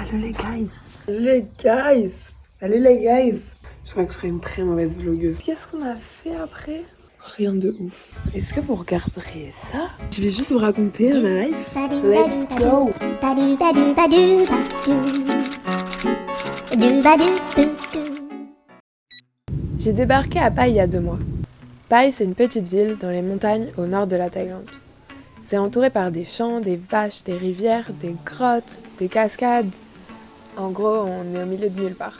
Salut les guys. Salut les guys. Salut les guys. Je crois que je serais une très mauvaise vlogueuse. Qu'est-ce qu'on a fait après? Rien de ouf. Est-ce que vous regarderiez ça? Je vais juste vous raconter ma life. Let's go. J'ai débarqué à Pai il y a 2 mois. Pai, c'est une petite ville dans les montagnes au nord de la Thaïlande. C'est entouré par des champs, des vaches, des rivières, des grottes, des cascades. En gros, on est au milieu de nulle part.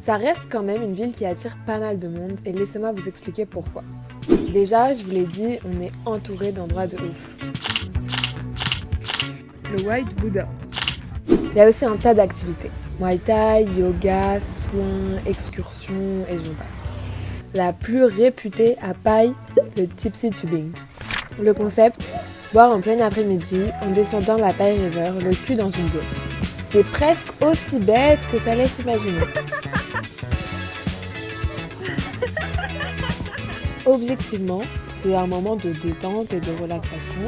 Ça reste quand même une ville qui attire pas mal de monde et laissez-moi vous expliquer pourquoi. Déjà, je vous l'ai dit, on est entouré d'endroits de ouf. Le White Buddha. Il y a aussi un tas d'activités. Muay Thai, yoga, soins, excursions et j'en passe. La plus réputée à Pai, le Tipsy Tubing. Le concept, boire en plein après-midi en descendant la Pai River, le cul dans une boule. C'est presque aussi bête que ça laisse imaginer. Objectivement, c'est un moment de détente et de relaxation.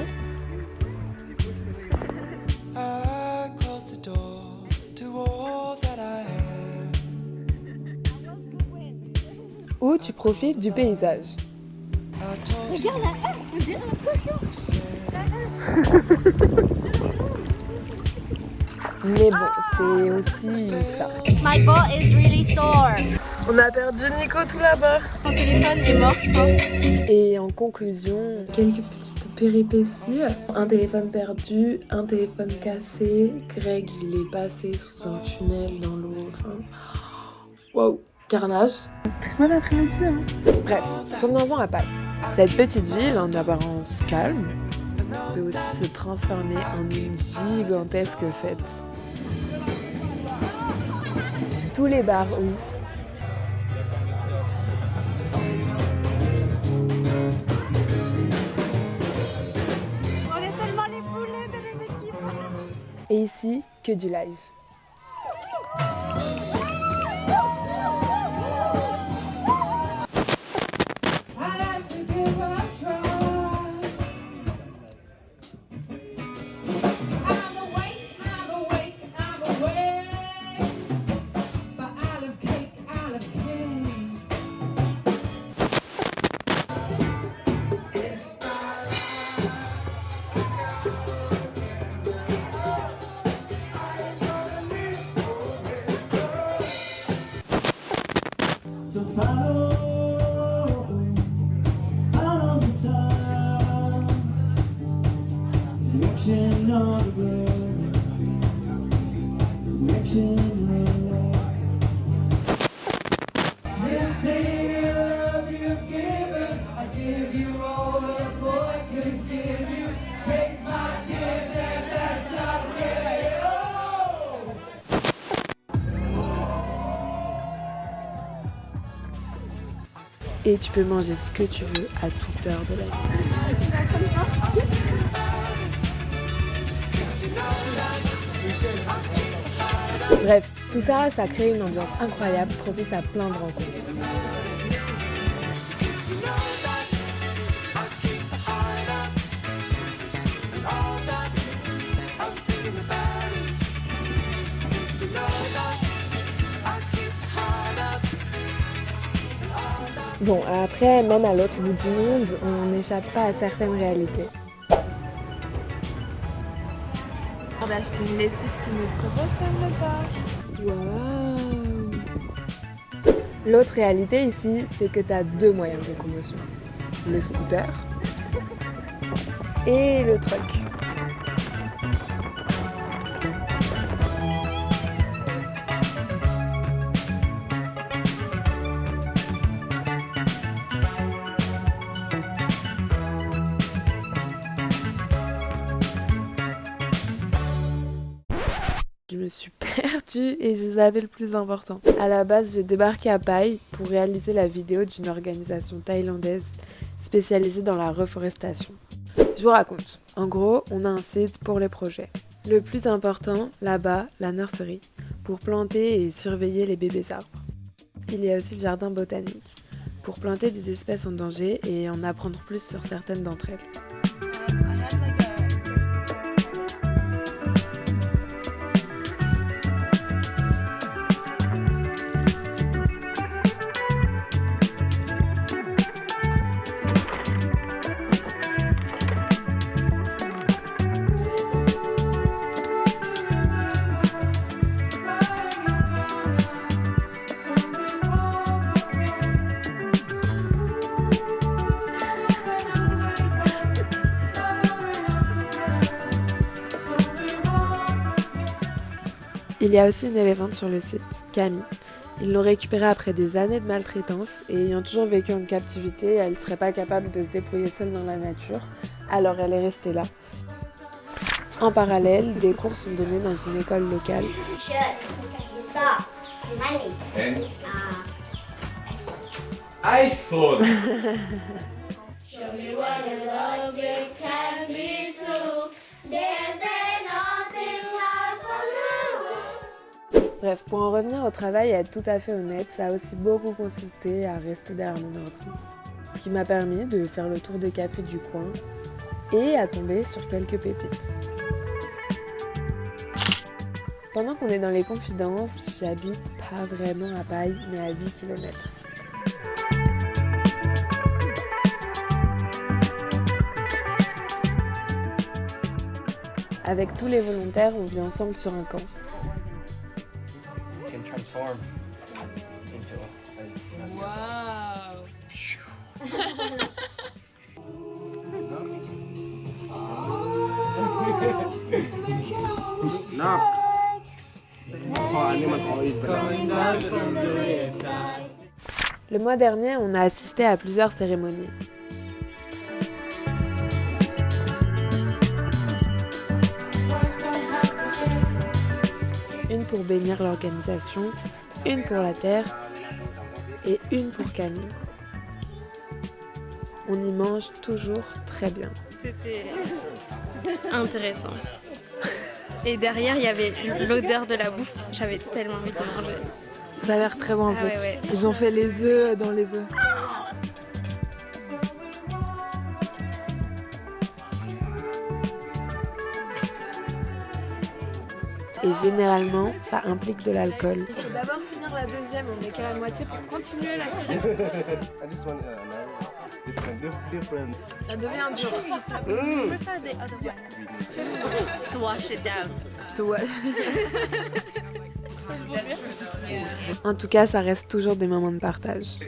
Où tu profites du paysage. Regarde là, on dirait un cochon. Mais bon, c'est aussi ça. My butt is really sore. On a perdu Nico tout là-bas. Mon téléphone est mort, je pense. Et en conclusion, quelques petites péripéties. Un téléphone perdu, un téléphone cassé. Greg, il est passé sous un tunnel dans l'eau. Enfin, wow, carnage. Très bon après-midi, hein. Bref, revenons-en à Pai. Cette petite ville, en apparence calme, peut aussi se transformer en une gigantesque fête. Tous les bars ouvrent. On est tellement les poulets de mes équipes. Et ici, que du live. So follow the sun, direction of the bird, direction of love. This day love you've given, I give you all the boy could give you. Take my tears and that's not really all. Et tu peux manger ce que tu veux à toute heure de la nuit. Bref, tout ça, ça crée une ambiance incroyable, propice à plein de rencontres. Bon, après, même à l'autre bout du monde, on n'échappe pas à certaines réalités. On a acheté une lessive qui ne se referme pas. Waouh! L'autre réalité ici, c'est que tu as 2 moyens de locomotion. Le scooter et le truck. Je me suis perdue et je savais le plus important. À la base, j'ai débarqué à Pai pour réaliser la vidéo d'une organisation thaïlandaise spécialisée dans la reforestation. Je vous raconte. En gros, on a un site pour les projets. Le plus important, là-bas, la nurserie, pour planter et surveiller les bébés arbres. Il y a aussi le jardin botanique, pour planter des espèces en danger et en apprendre plus sur certaines d'entre elles. Il y a aussi une éléphante sur le site, Camille. Ils l'ont récupérée après des années de maltraitance et ayant toujours vécu en captivité, elle ne serait pas capable de se débrouiller seule dans la nature, alors elle est restée là. En parallèle, des cours sont donnés dans une école locale. iPhone. Bref, pour en revenir au travail et être tout à fait honnête, ça a aussi beaucoup consisté à rester derrière mon ordi. Ce qui m'a permis de faire le tour des cafés du coin et à tomber sur quelques pépites. Pendant qu'on est dans les confidences, j'habite pas vraiment à Paille, mais à 8 km. Avec tous les volontaires, on vit ensemble sur un camp. Transform into Wow. knock. Le mois dernier, on a assisté à plusieurs cérémonies. Une pour bénir l'organisation, une pour la terre et une pour Camille. On y mange toujours très bien. C'était intéressant. Et derrière, il y avait l'odeur de la bouffe. J'avais tellement envie de manger. Ça a l'air très bon en plus. Ouais. Ils ont fait les œufs dans les œufs. Et généralement, ça implique de l'alcool. Il faut d'abord finir la deuxième, on n'est qu'à la moitié pour continuer la cérémonie. Ça devient dur. To wash it down. En tout cas, ça reste toujours des moments de partage.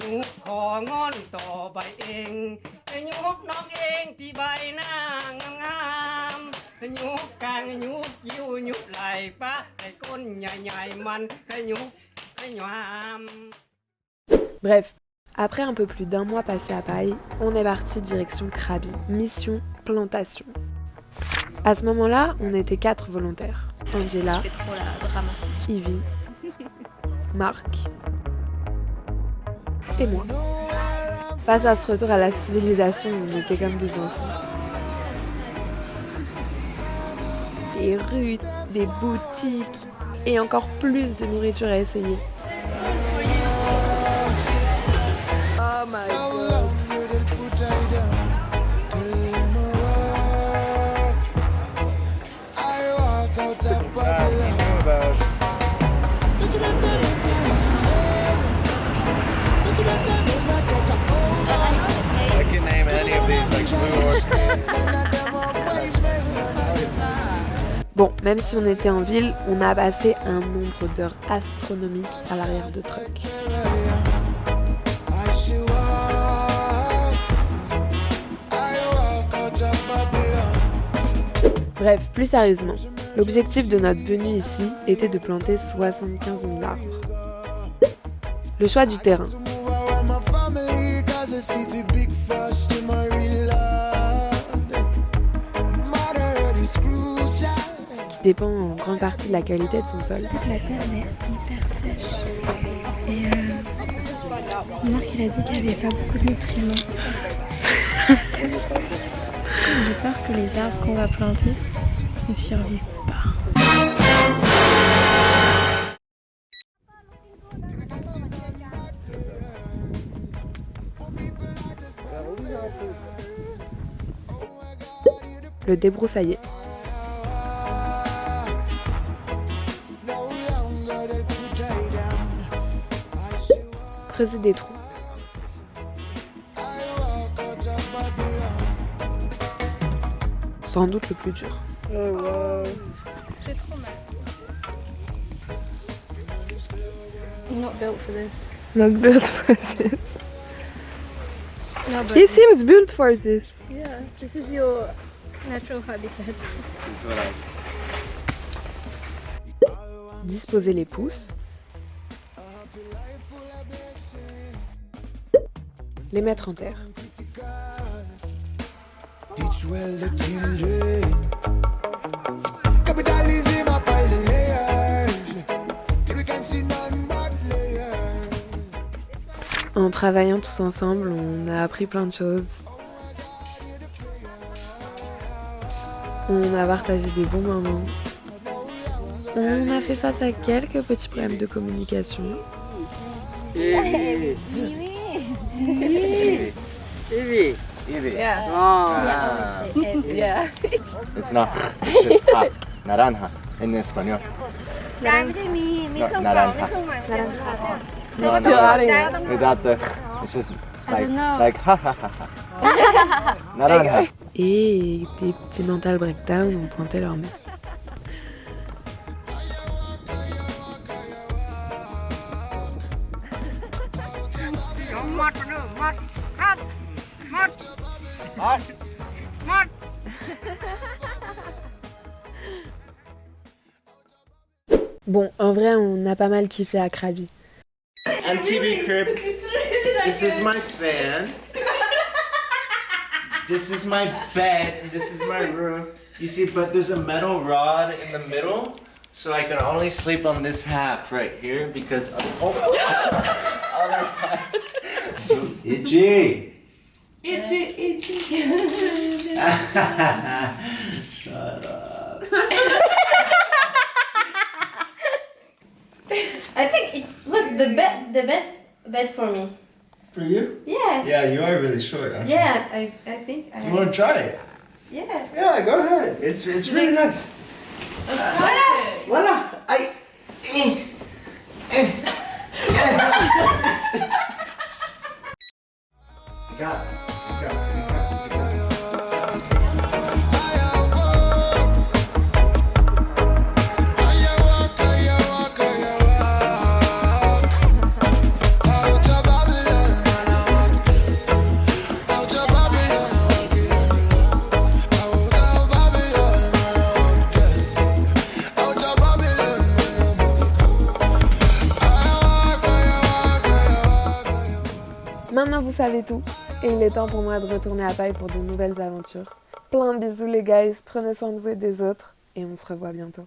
ยุกของอนต่อใบเองยุกน้องเองที่ใบหน้างามยุกกลางยุกยิ้วยุกไหลปะใส่ก้นใหญ่ๆมันยุกให้หวาม Bref, après un peu plus d'un mois passé à Paille, on est parti direction Krabi, mission plantation. À ce moment-là, on était 4 volontaires. Angela, Je fais trop la drama. Ivy, Marc et moi. Face à ce retour à la civilisation, on était comme des enfants. Des rues, des boutiques et encore plus de nourriture à essayer. Oh my god. I can name any of these like blue or Bon, même si on était en ville, on a passé un nombre d'heures astronomiques à l'arrière de truck. Bref, plus sérieusement, l'objectif de notre venue ici était de planter 75 000 arbres. Le choix du terrain. Qui dépend en grande partie de la qualité de son sol. La terre elle est hyper sèche. Et Marc il a dit qu'il n'y avait pas beaucoup de nutriments. J'ai peur que les arbres qu'on va planter ne survivent pas. Le débroussailler. Creuser des trous. Sans doute le plus dur. J'ai trop mal. I'm not built for this. Not built for this. No, but He seems built for this. yeah, this is your natural habitat. This is what I Disposer les pouces. Les mettre en terre. Teach well the children. Capitalism up all the layers. Till we can see none but layers. En travaillant tous ensemble, on a appris plein de choses. On a partagé des bons moments. On a fait face à quelques petits problèmes de communication. Evie. Yeah. Ah. Yeah. It's not. It's just hot. Naranja in español. จานไม่ได้มีเครื่องเป่าไม่เครื่องหมายไม่ได้ค่ะ No, too no, hot in without the. It's just like don't know. like ha ha ha ha. Naranja. Et des petits mental breakdown ont pointé leur nez. Bon, en vrai, on a pas mal kiffé à Krabi. MTV Crib. This is my fan. This is my bed, and this is my room. You see, but there's a metal rod in the middle, so I can only sleep on this half right here because otherwise, so itchy. Shut up. I think it was the best bed for me. For you? Yeah. Yeah, you are really short, aren't you? Yeah, I think I You want to try it? yeah. Yeah, go ahead. It's really nice. Voila! You got it. You got it. You got it. You got it. Maintenant vous savez tout, et il est temps pour moi de retourner à Paille pour de nouvelles aventures. Plein de bisous les guys, prenez soin de vous et des autres, et on se revoit bientôt.